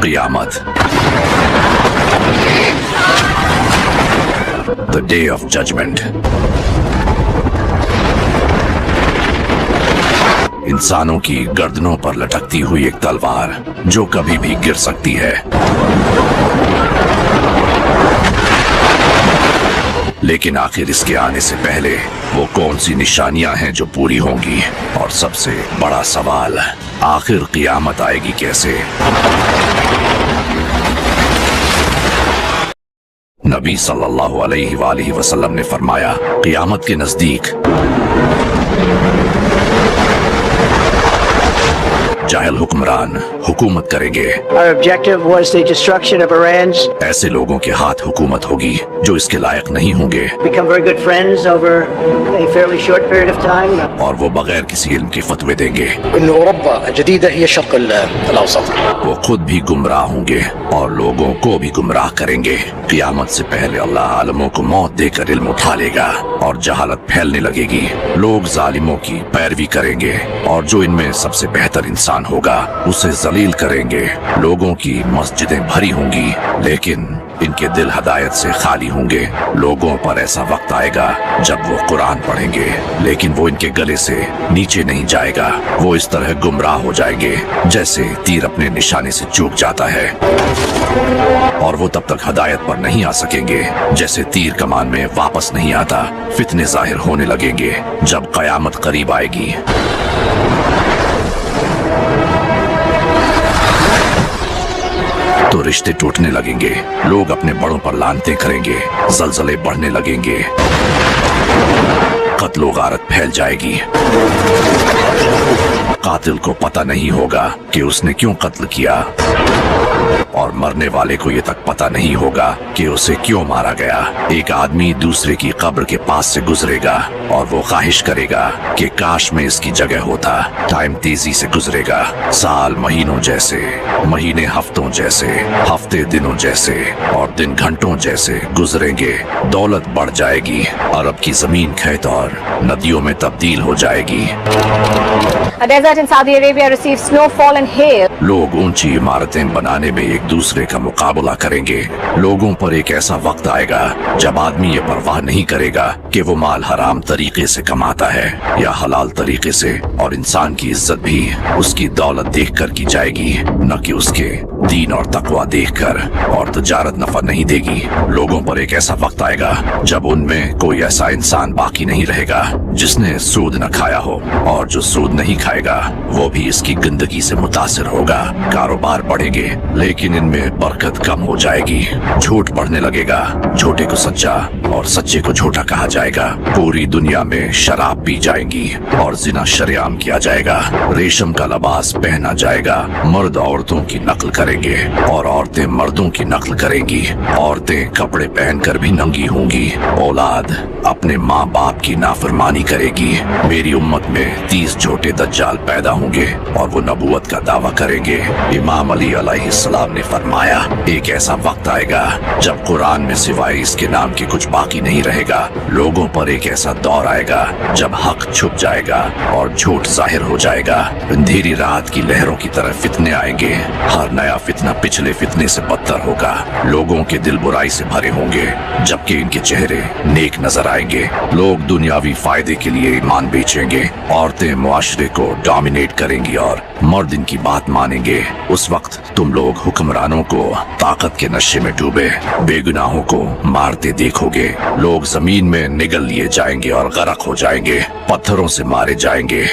قیامت. The day of judgment. انسانوں کی گردنوں پر لٹکتی ہوئی ایک تلوار جو کبھی بھی گر سکتی ہے. لیکن آخر اس کے آنے سے پہلے وہ کون سی نشانیاں ہیں جو پوری ہوں گی؟ اور سب سے بڑا سوال، آخر قیامت آئے گی کیسے؟ نبی صلی اللہ علیہ وآلہ وسلم نے فرمایا، قیامت کے نزدیک جاہل حکمران حکومت کریں گے. Our objective was the destruction of Iran's. ایسے لوگوں کے ہاتھ حکومت ہوگی جو اس کے لائق نہیں ہوں گے. Become very good friends over a fairly short period of time. اور وہ بغیر کسی علم کے فتوے دیں گے. إن أوروبا الجديدة هي الشرق الأوسط. وہ خود بھی گمراہ ہوں گے اور لوگوں کو بھی گمراہ کریں گے. قیامت سے پہلے اللہ عالموں کو موت دے کر علم اٹھا لے گا اور جہالت پھیلنے لگے گی. لوگ ظالموں کی پیروی کریں گے اور جو ان میں سب سے بہتر انسان ہوگا اسے ذلیل کریں گے. لوگوں کی مسجدیں بھری ہوں گی لیکن ان کے دل ہدایت سے خالی ہوں گے. لوگوں پر ایسا وقت آئے گا جب وہ قرآن پڑھیں گے لیکن وہ ان کے گلے سے نیچے نہیں جائے گا. وہ اس طرح گمراہ ہو جائیں گے جیسے تیر اپنے نشانے سے چوک جاتا ہے، اور وہ تب تک ہدایت پر نہیں آ سکیں گے جیسے تیر کمان میں واپس نہیں آتا. فتنے ظاہر ہونے لگیں گے. جب قیامت قریب آئے گی تو رشتے ٹوٹنے لگیں گے. لوگ اپنے بڑوں پر لعنتیں کریں گے. زلزلے بڑھنے لگیں گے. قتل و غارت پھیل جائے گی. قاتل کو پتہ نہیں ہوگا کہ اس نے کیوں قتل کیا اور مرنے والے کو یہ تک پتہ نہیں ہوگا کہ اسے کیوں مارا گیا. ایک آدمی دوسرے کی قبر کے پاس سے گزرے گا اور وہ خواہش کرے گا کہ کاش میں اس کی جگہ ہوتا. ٹائم تیزی سے گزرے گا. سال مہینوں جیسے، مہینے ہفتوں جیسے، ہفتے دنوں جیسے اور دن گھنٹوں جیسے گزریں گے. دولت بڑھ جائے گی. عرب کی زمین کھیت اور ندیوں میں تبدیل ہو جائے گی. A desert in Saudi Arabia receives snowfall and hail. لوگ اونچی عمارتیں بنانے میں ایک دوسرے کا مقابلہ کریں گے. لوگوں پر ایک ایسا وقت آئے گا جب آدمی یہ پرواہ نہیں کرے گا کہ وہ مال حرام طریقے سے کماتا ہے یا حلال طریقے سے، اور انسان کی عزت بھی اس کی دولت دیکھ کر کی جائے گی نہ کہ اس کے دین اور تقوی دیکھ کر. اور تجارت نفع نہیں دے گی. لوگوں پر ایک ایسا وقت آئے گا جب ان میں کوئی ایسا انسان باقی نہیں رہے گا جس نے سود نہ کھایا ہو، اور جو سود نہیں کھائے گا وہ بھی اس کی گندگی سے متاثر ہوگا. کاروبار بڑھیں گے لیکن ان میں برکت کم ہو جائے گی. جھوٹ بڑھنے لگے گا. جھوٹے کو سچا اور سچے کو جھوٹا کہا جائے گا. پوری دنیا میں شراب پی جائیں گی اور زنا شریعام کیا جائے گا. ریشم کا لباس پہنا جائے گا. مرد عورتوں کی نقل کریں گے اور عورتیں مردوں کی نقل کریں گی. عورتیں کپڑے پہن کر بھی ننگی ہوں گی. اولاد اپنے ماں باپ کی نافرمانی کرے گی. میری امت میں 30 جھوٹے دجال پیدا ہوں گے اور وہ نبوت کا دعویٰ کریں گے. امام علی علیہ السلام نے فرمایا، ایک ایسا وقت آئے گا جب قرآن میں سوائے اس کے نام کے کچھ باقی نہیں رہے گا. لوگوں پر ایک ایسا دور آئے گا جب حق چھپ جائے گا اور جھوٹ ظاہر ہو جائے گا. اندھیری رات کی لہروں کی طرح فتنے آئیں گے. ہر نیا فتنہ پچھلے فتنے سے بدتر ہوگا. لوگوں کے دل برائی سے بھرے ہوں گے جبکہ ان کے چہرے نیک نظر آئیں گے. لوگ دنیاوی فائدے کے لیے ایمان بیچیں گے. عورتیں معاشرے کو ڈومینیٹ کریں گی اور مرد ان کی بات مانیں گے. اس وقت تم لوگ حکمرانوں کو طاقت کے نشے میں ڈوبے بے گناہوں کو مارتے دیکھو گے. لوگ زمین میں نگل لیے جائیں گے اور غرق ہو جائیں گے. پتھروں سے مارے جائیں گے.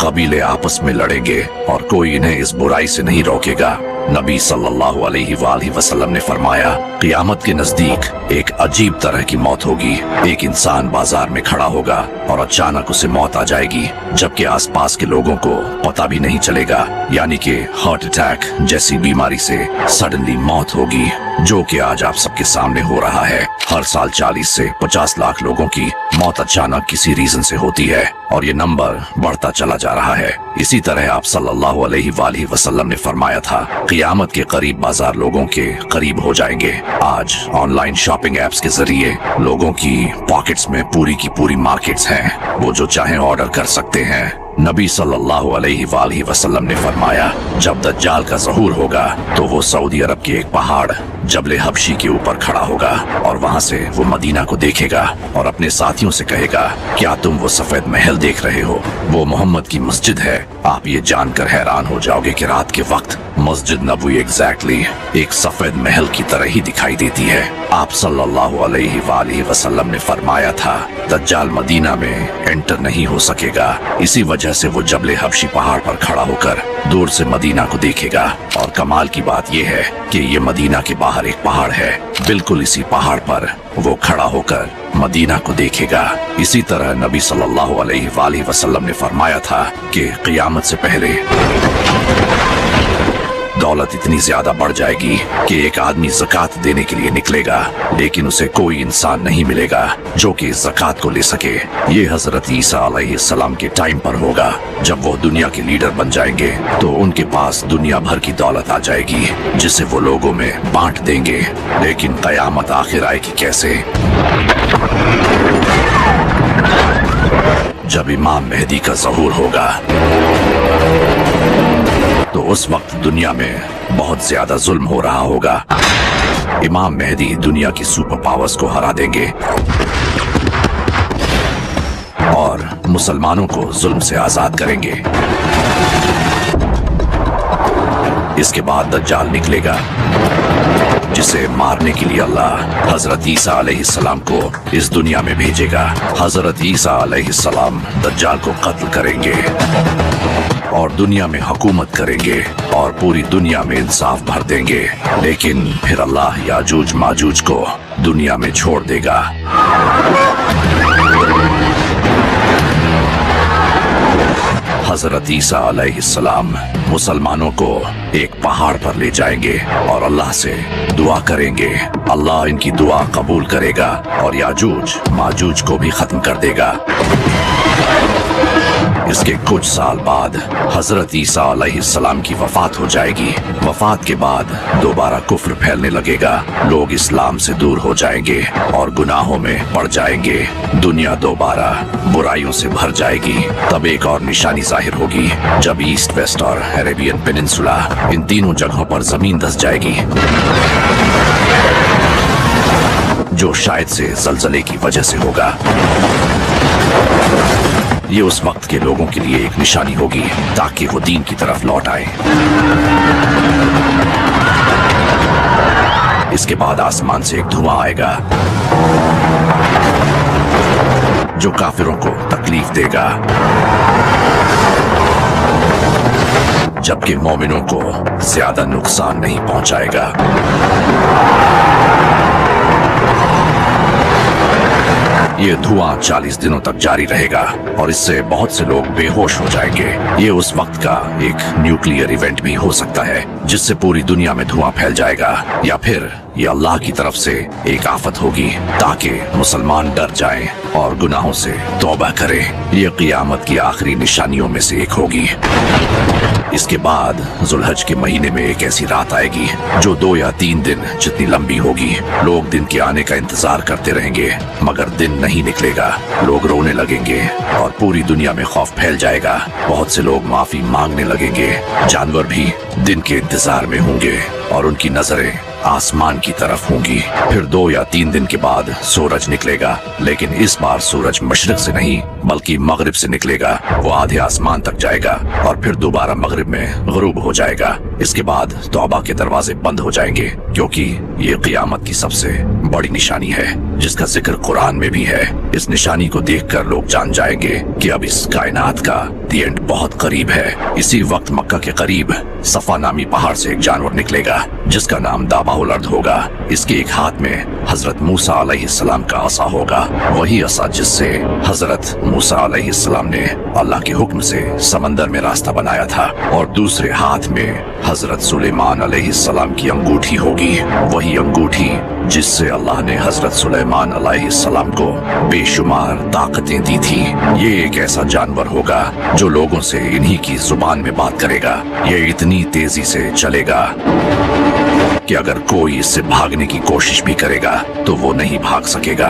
قبیلے آپس میں لڑیں گے اور کوئی انہیں اس برائی سے نہیں روکے گا. نبی صلی اللہ علیہ وآلہ وسلم نے فرمایا، قیامت کے نزدیک ایک عجیب طرح کی موت ہوگی. ایک انسان بازار میں کھڑا ہوگا اور اچانک اسے موت آ جائے گی جبکہ آس پاس کے لوگوں کو پتہ بھی نہیں چلے گا. یعنی کہ ہارٹ اٹیک جیسی بیماری سے سڈنلی موت ہوگی، جو کہ آج آپ سب کے سامنے ہو رہا ہے. ہر سال 40 سے 50 لاکھ لوگوں کی موت اچانک کسی ریزن سے ہوتی ہے اور یہ نمبر بڑھتا چلا جا رہا ہے. اسی طرح آپ صلی اللہ علیہ وآلہ وسلم نے فرمایا تھا، قیامت کے قریب بازار لوگوں کے قریب ہو جائیں گے. آج آن لائن شاپنگ ایپس کے ذریعے لوگوں کی پاکٹس میں پوری کی پوری مارکٹس ہیں. وہ جو چاہیں آرڈر کر سکتے ہیں. नबी सल्लल्लाहु अलैहि वालैहि वसल्लम ने फरमाया, जब दज्जाल का ज़हूर होगा तो वो सऊदी अरब के एक पहाड़ जबले हबशी के ऊपर खड़ा होगा और वहां से वो मदीना को देखेगा और अपने साथियों से कहेगा, क्या तुम वो सफेद महल देख रहे हो? वो मोहम्मद की मस्जिद है। आप ये जानकर हैरान हो जाओगे कि रात के वक्त मस्जिद नबवी एग्जैक्टली एक सफेद महल की तरह ही दिखाई देती है। आप सल्लल्लाहु अलैहि वालैहि वसल्लम ने फरमाया था, दज्जाल मदीना में एंटर नहीं हो सकेगा। इसी वजह से वो जबले हबशी पहाड़ पर खड़ा होकर दूर से मदीना को देखेगा। और कमाल की बात यह है कि ये मदीना के बाहर एक पहाड़ है, बिल्कुल इसी पहाड़ पर वो खड़ा होकर मदीना को देखेगा। इसी तरह नबी सल्लल्लाहु अलैहि वालैहि वसल्लम ने फरमाया था कि क़यामत से पहले दौलत इतनी ज्यादा बढ़ जाएगी कि एक आदमी ज़कात देने के लिए निकलेगा, लेकिन उसे कोई इंसान नहीं मिलेगा जो कि ज़कात को ले सके। ये हजरत ईसा अलैहिस्सलाम के टाइम पर होगा। जब वो दुनिया के लीडर बन जाएंगे तो उनके पास दुनिया भर की दौलत आ जाएगी जिसे वो लोगों में बांट देंगे। लेकिन क़यामत आखिर आएगी कैसे? जब इमाम मेहदी का ज़हूर होगा तो उस वक्त दुनिया में बहुत ज्यादा जुल्म हो रहा होगा। इमाम मेहदी दुनिया की सुपर पावर्स को हरा देंगे और मुसलमानों को जुल्म से आजाद करेंगे। इसके बाद दज्जाल निकलेगा जिसे मारने के लिए अल्लाह हजरत ईसा अलैहिस्सलाम को इस दुनिया में भेजेगा। हजरत ईसा अलैहिस्सलाम दज्जाल को कत्ल करेंगे और दुनिया में हुकूमत करेंगे और पूरी दुनिया में इंसाफ भर देंगे। लेकिन फिर अल्लाह याजूज माजूज को दुनिया में छोड़ देगा। हजरत ईसा अलैहिस्सलाम मुसलमानों को एक पहाड़ पर ले जाएंगे और अल्लाह से दुआ करेंगे। अल्लाह इनकी दुआ कबूल करेगा और याजूज माजूज को भी खत्म कर देगा। इसके कुछ साल बाद हजरत ईसा अलैहिस्सलाम की वफात हो जाएगी। वफात के बाद दोबारा कुफ्र फैलने लगेगा, लोग इस्लाम से दूर हो जाएंगे और गुनाहों में पड़ जाएंगे। दुनिया दोबारा बुराइयों से भर जाएगी। तब एक और निशानी जाहिर होगी, जब ईस्ट वेस्ट और अरेबियन पेनिनसुला इन तीनों जगहों पर जमीन धंस जाएगी, जो शायद से जलजले की वजह से होगा। ये उस वक्त के लोगों के लिए एक निशानी होगी ताकि वो दीन की तरफ लौट आए। इसके बाद आसमान से एक धुआं आएगा जो काफिरों को तकलीफ देगा, जबकि मोमिनों को ज्यादा नुकसान नहीं पहुंचाएगा। ये धुआं 40 दिनों तक जारी रहेगा और इससे बहुत से लोग बेहोश हो जाएंगे। ये उस वक्त का एक न्यूक्लियर इवेंट भी हो सकता है जिससे पूरी दुनिया में धुआं फैल जाएगा, या फिर ये अल्लाह की तरफ से एक आफत होगी ताकि मुसलमान डर जाएं और गुनाहों से तौबा करें। ये क़यामत की आखिरी निशानियों में से एक होगी। इसके बाद जुल्हज के महीने में एक ऐसी रात आएगी जो 2 या 3 दिन जितनी लंबी होगी। लोग दिन के आने का इंतजार करते रहेंगे मगर दिन नहीं निकलेगा। लोग रोने लगेंगे और पूरी दुनिया में खौफ फैल जाएगा। बहुत से लोग माफी मांगने लगेंगे। जानवर भी दिन के इंतजार में होंगे और उनकी नजरें आसमान की तरफ होंगी। फिर 2 या 3 दिन के बाद सूरज निकलेगा, लेकिन इस बार सूरज मशरिक से नहीं बल्कि मगरिब से निकलेगा। वो आधे आसमान तक जाएगा और फिर दोबारा मगरिब में गुरूब हो जाएगा। इसके बाद तौबा के दरवाजे बंद हो जाएंगे, क्योंकि ये क़यामत की सबसे बड़ी निशानी है जिसका जिक्र कुरान में भी है। इस निशानी को देखकर लोग जान जाएंगे कि अब इस कायनात का दी एंड बहुत करीब है। इसी वक्त मक्का के करीब सफा नामी पहाड़ से एक जानवर निकलेगा जिसका नाम दाबाहुल अर्द होगा। इसके एक हाथ में हजरत मूसा अलैहिस्सलाम का असा होगा, वही असा जिससे हजरत मूसा अलैहिस्सलाम ने अल्लाह के हुक्म से समंदर में रास्ता बनाया था, और दूसरे हाथ में हजरत सुलेमान अलैहिस्सलाम की अंगूठी होगी, वही अंगूठी जिससे अल्लाह ने हजरत सुलेमान अलैहिस्सलाम को बेशुमार ताकतें दी थी। ये एक ऐसा जानवर होगा जो लोगों से इन्हीं की जुबान में बात करेगा। ये इतनी तेजी से चलेगा कि अगर कोई इससे भागने की कोशिश भी करेगा तो वो नहीं भाग सकेगा।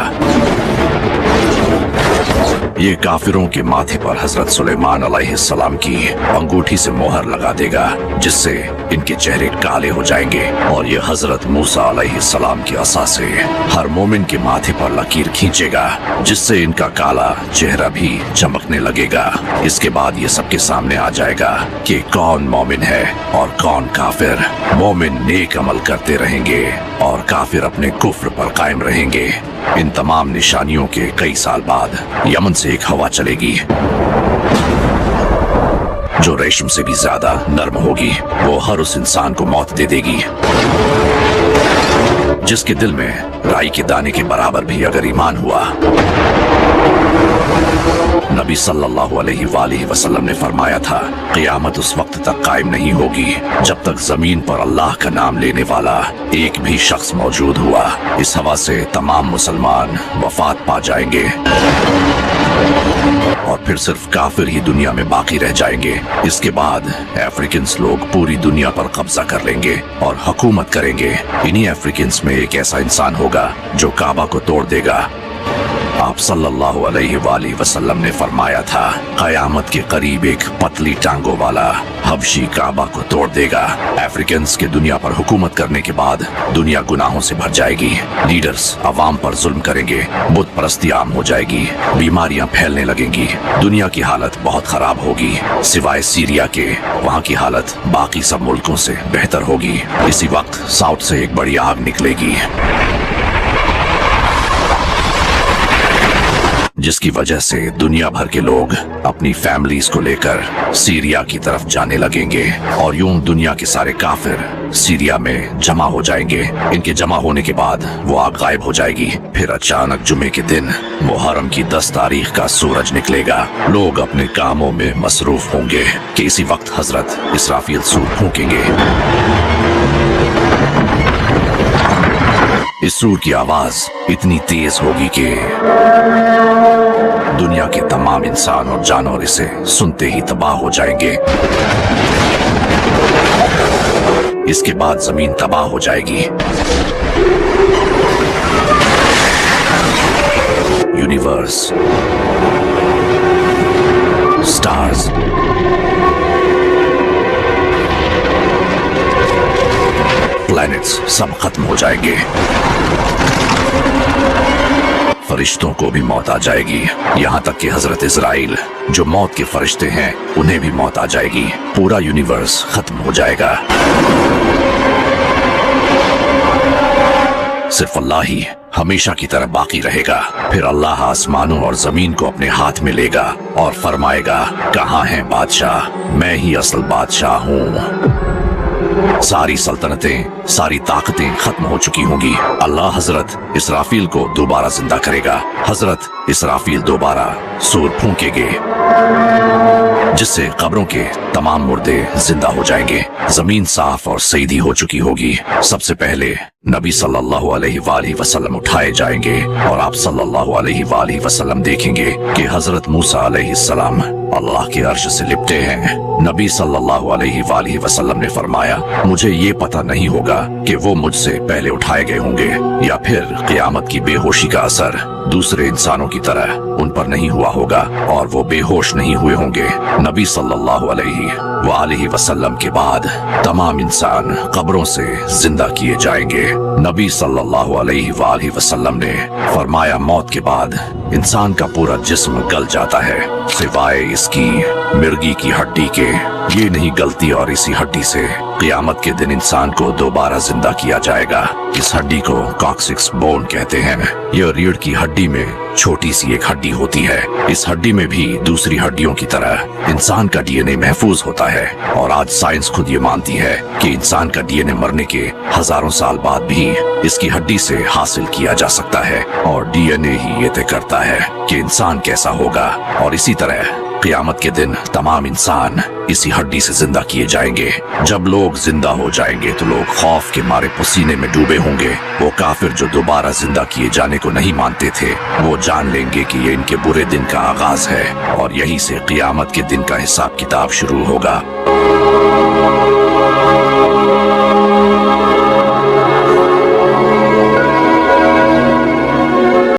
ये काफिरों के माथे पर हजरत सुलेमान अलैहिस्सलाम की अंगूठी से मोहर लगा देगा, जिससे इनके चेहरे काले हो जाएंगे, और ये हजरत मूसा अलैहिस्सलाम की असा से हर मोमिन के माथे पर लकीर खींचेगा, जिससे इनका काला चेहरा भी चमकने लगेगा। इसके बाद ये सबके सामने आ जाएगा कि कौन मोमिन है और कौन काफिर। मोमिन नेक अमल करते रहेंगे और काफिर अपने कुफ्र पर कायम रहेंगे। इन तमाम निशानियों के कई साल बाद यमन से एक हवा चलेगी जो रेशम से भी ज्यादा नर्म होगी। वो हर उस इंसान को मौत दे देगी जिसके दिल में राई के दाने के बराबर भी अगर ईमान हुआ। नबी सल्लल्लाहु अलैहि वसल्लम ने फरमाया था, क़यामत उस वक्त तक कायम नहीं होगी जब तक जमीन पर अल्लाह का नाम लेने वाला एक भी शख्स मौजूद हुआ। इस हवा से तमाम मुसलमान वफात पा जाएंगे और फिर सिर्फ काफिर ही दुनिया में बाकी रह जाएंगे। इसके बाद अफ्रीकन्स लोग पूरी दुनिया पर कब्जा कर लेंगे और हुकूमत करेंगे। इन्हीं अफ्रीकन्स में एक ऐसा इंसान होगा जो काबा को तोड़ देगा। आप सल्लल्लाहु अलैहि वसल्लम ने फरमाया था, क़यामत के करीब एक पतली टांगों वाला हबशी काबा को तोड़ देगा। अफ्रीकन्स के दुनिया पर हुकूमत करने के बाद दुनिया गुनाहों से भर जाएगी। लीडर्स अवाम पर जुल्म करेंगे, बुत परस्ती आम हो जाएगी, बीमारियां फैलने लगेंगी, दुनिया की हालत बहुत खराब होगी। सिवाय सीरिया के वहाँ की हालत बाकी सब मुल्कों से बेहतर होगी। इसी वक्त साउथ से एक बड़ी आग निकलेगी जिसकी वजह से दुनिया भर के लोग अपनी फैमिलीज को लेकर सीरिया की तरफ जाने लगेंगे और यूं दुनिया के सारे काफिर सीरिया में जमा हो जाएंगे। इनके जमा होने के बाद वो आग गायब हो जाएगी। फिर अचानक जुमे के दिन मुहर्रम की 10 तारीख का सूरज निकलेगा। लोग अपने कामों में मसरूफ होंगे कि इसी वक्त हजरत इसराफील सूर फूंकेंगे। इस सूर की आवाज इतनी तेज होगी कि दुनिया के तमाम इंसान और जानवर इसे सुनते ही तबाह हो जाएंगे। इसके बाद जमीन तबाह हो जाएगी। यूनिवर्स, स्टार्स, प्लैनेट्स सब खत्म हो जाएंगे। फरिश्तों को भी मौत आ जाएगी, यहाँ तक कि हजरत इजराइल जो मौत के फरिश्ते हैं उन्हें भी मौत आ जाएगी। पूरा यूनिवर्स खत्म हो जाएगा। सिर्फ अल्लाह ही हमेशा की तरह बाकी रहेगा। फिर अल्लाह आसमानों और जमीन को अपने हाथ में लेगा और फरमाएगा, कहाँ है बादशाह? मैं ही असल बादशाह हूँ। सारी सल्तनतें, सारी ताकतें खत्म हो चुकी होंगी। अल्लाह हजरत इसराफील को दोबारा जिंदा करेगा। हजरत इसराफील दोबारा सूर फूंकेंगे जिससे कब्रों के तमाम मुर्दे जिंदा हो जाएंगे। जमीन साफ और सईदी हो चुकी होगी। सबसे पहले नबी सल्लल्लाहु अलैहि वसल्लम उठाए जाएंगे और आप सल्लल्लाहु अलैहि वसल्लम देखेंगे कि हजरत मूसा अलैहिस्सलाम अल्लाह के अर्श से लिपटे हैं। नबी सल्लल्लाहु अलैहि वसल्लम ने फरमाया, मुझे ये पता नहीं होगा कि वो मुझसे पहले उठाए गए होंगे या फिर क़यामत की बेहोशी का असर दूसरे इंसानों की तरह उन पर नहीं हुआ होगा और वो बेहोश नहीं हुए होंगे। नबी सल्लल्लाहु अलैहि वसल्लम के बाद तमाम इंसान कब्रों से जिंदा किए जाएंगे। नबी सल्लल्लाहु अलैहि वसल्लम ने फरमाया, मौत के बाद इंसान का पूरा जिस्म गल जाता है सिवाय इसकी मिर्गी की हड्डी के। ये नहीं गलती और इसी हड्डी से क़यामत के दिन इंसान को दोबारा जिंदा किया जाएगा। इस हड्डी को कॉक्सिक्स बोन कहते हैं। यह रीढ़ की हड्डी में छोटी सी एक हड्डी होती है। इस हड्डी में भी दूसरी हड्डियों की तरह इंसान का डीएनए महफूज होता है और आज साइंस खुद ये मानती है कि इंसान का डीएनए मरने के हजारों साल बाद भी इसकी हड्डी से हासिल किया जा सकता है और डीएनए ही ये तय करता है कि इंसान कैसा होगा। और इसी तरह क़यामत के दिन तमाम इंसान इसी हड्डी से जिंदा किए जाएंगे। जब लोग जिंदा हो जाएंगे तो लोग खौफ के मारे पसीने में डूबे होंगे। वो काफिर जो दोबारा जिंदा किए जाने को नहीं मानते थे, वो जान लेंगे कि ये इनके बुरे दिन का आगाज है और यहीं से क़यामत के दिन का हिसाब किताब शुरू होगा।